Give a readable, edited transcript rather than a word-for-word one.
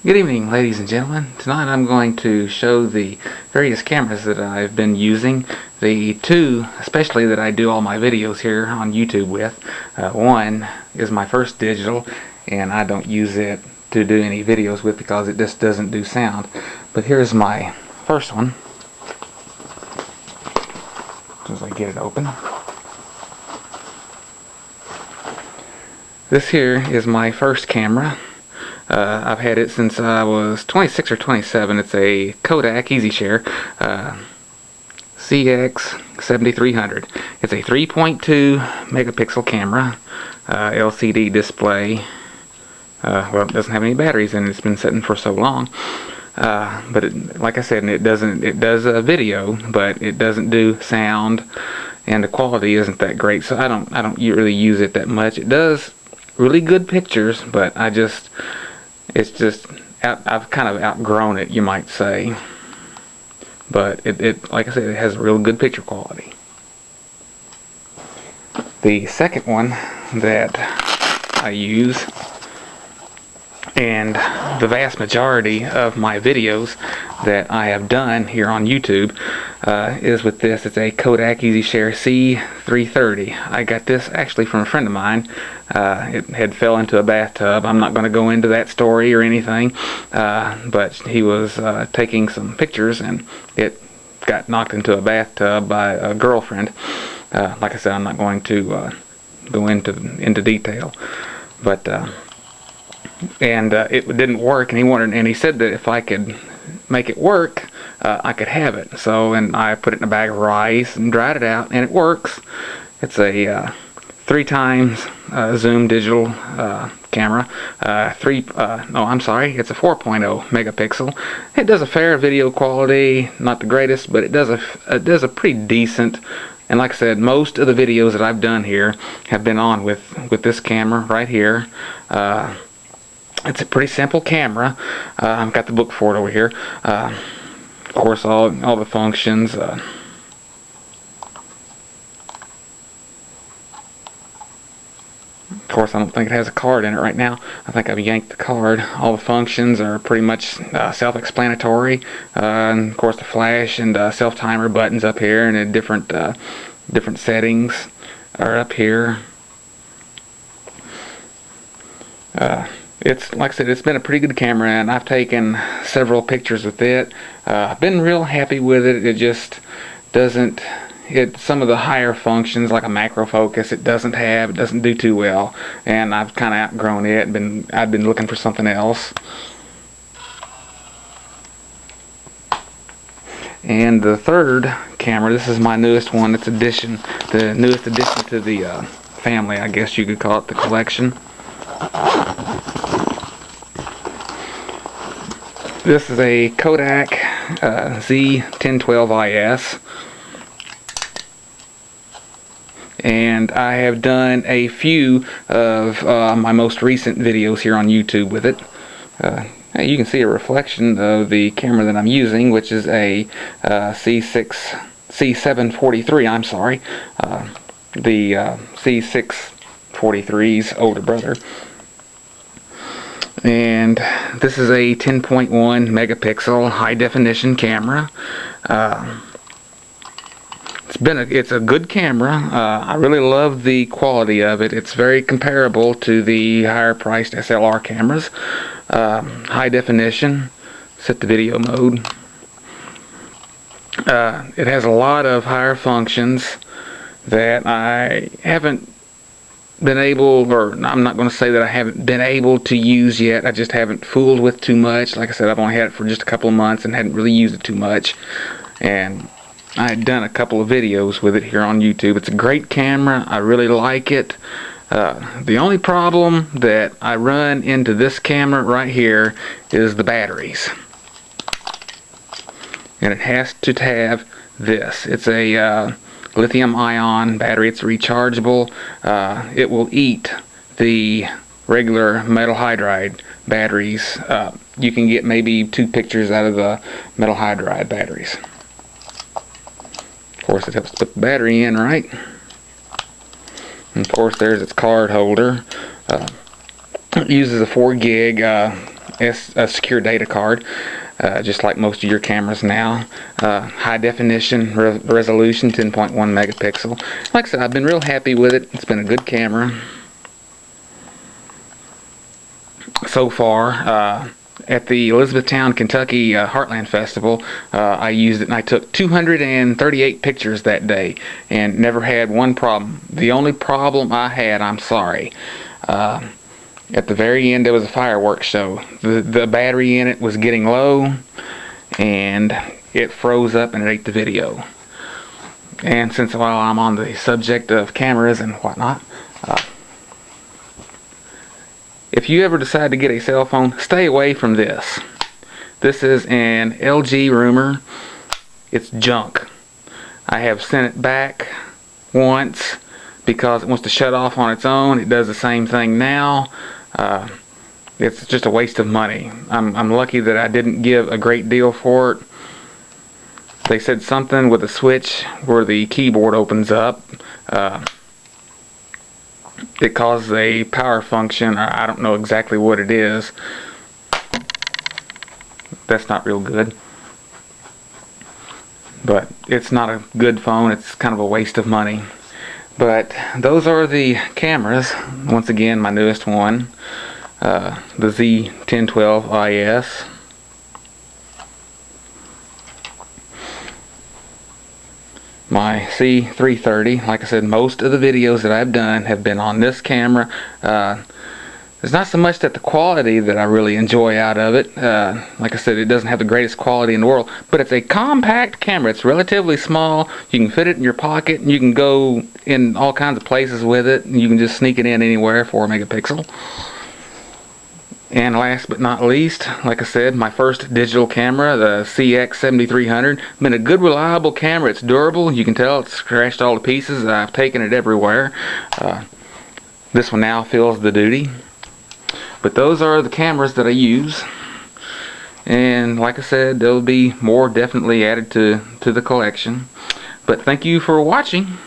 Good evening, ladies and gentlemen. Tonight I'm going to show the various cameras that I've been using. The two especially that I do all my videos here on YouTube with. One is my first digital, and I don't use it to do any videos with because it just doesn't do sound. But here's my first one. As soon as I get it open. This here is my first camera. I've had it since I was 26 or 27. It's a Kodak EasyShare CX7300. It's a 3.2 megapixel camera, LCD display. Well, it doesn't have any batteries in it. It's been sitting for so long. But like I said, it does a video, but it doesn't do sound, and the quality isn't that great. So I don't really use it that much. It does really good pictures, but it's just I've kind of outgrown it, you might say. But it like I said, it has real good picture quality. The second one that I use, and the vast majority of my videos that I have done here on YouTube, is with this. It's a Kodak EasyShare C330. I got this actually from a friend of mine. It had fell into a bathtub. I'm not going to go into that story or anything, but he was taking some pictures and it got knocked into a bathtub by a girlfriend. Like I said, I'm not going to go into detail, but it didn't work, and he said that if I could make it work, I could have it. So, and I put it in a bag of rice and dried it out, and it works. It's a 3 times zoom digital camera. It's a 4.0 megapixel. It does a fair video quality, not the greatest, but it does a pretty decent. And like I said, most of the videos that I've done here have been on with this camera right here. It's a pretty simple camera. I've got the book for it over here. Of course, all the functions. Of course, I don't think it has a card in it right now. I think I've yanked the card. All the functions are pretty much self-explanatory. And of course, the flash and self-timer buttons up here, and the different settings are up here. It's like I said, it's been a pretty good camera, and I've taken several pictures with it. I've been real happy with it. It just doesn't. Some of the higher functions, like a macro focus, it doesn't do too well, and I've kind of outgrown it. I've been looking for something else. And the third camera, this is my newest one. It's the newest addition to the family, I guess you could call it, the collection. This is a Kodak Z1012 IS, and I have done a few of my most recent videos here on YouTube with it. You can see a reflection of the camera that I'm using, which is a C743. I'm sorry, the C643's older brother. And this is a 10.1 megapixel high definition camera. It's a good camera. I really love the quality of it. It's very comparable to the higher priced SLR cameras. High definition. Set the video mode. It has a lot of higher functions that I haven't been able, or I'm not going to say that I haven't been able to use yet. I just haven't fooled with too much. Like I said, I've only had it for just a couple of months and hadn't really used it too much. And I had done a couple of videos with it here on YouTube. It's a great camera. I really like it. The only problem that I run into this camera right here is the batteries. And it has to have this. It's a lithium-ion battery. It's rechargeable. It will eat the regular metal hydride batteries. You can get maybe 2 pictures out of the metal hydride batteries. Of course, it helps put the battery in right. And of course, there's its card holder. It uses a 4 gig a secure data card, just like most of your cameras now. High definition resolution, 10.1 megapixel. Like I said, I've been real happy with it. It's been a good camera so far. At the Elizabethtown, Kentucky Heartland Festival, I used it and I took 238 pictures that day and never had one problem. The only problem I had, I'm sorry, at the very end there was a fireworks show. The battery in it was getting low and it froze up and it ate the video. And since while I'm on the subject of cameras and whatnot, if you ever decide to get a cell phone, stay away from this. This is an LG rumor. It's junk. I have sent it back once because it wants to shut off on its own. It does the same thing now. It's just a waste of money. I'm lucky that I didn't give a great deal for it. They said something with a switch where the keyboard opens up. It causes a power function, or I don't know exactly what it is. That's not real good. But it's not a good phone. It's kind of a waste of money. But those are the cameras. Once again, my newest one, the Z1012 IS. My C330. Like I said, most of the videos that I've done have been on this camera. It's not so much that the quality that I really enjoy out of it. Like I said, it doesn't have the greatest quality in the world, but it's a compact camera. It's relatively small. You can fit it in your pocket and you can go in all kinds of places with it. You can just sneak it in anywhere, 4 megapixel. And last but not least, like I said, my first digital camera, the CX7300. Been a good, reliable camera. It's durable. You can tell it's scratched all to pieces. I've taken it everywhere. This one now fills the duty. But those are the cameras that I use. And like I said, there'll be more definitely added to the collection. But thank you for watching.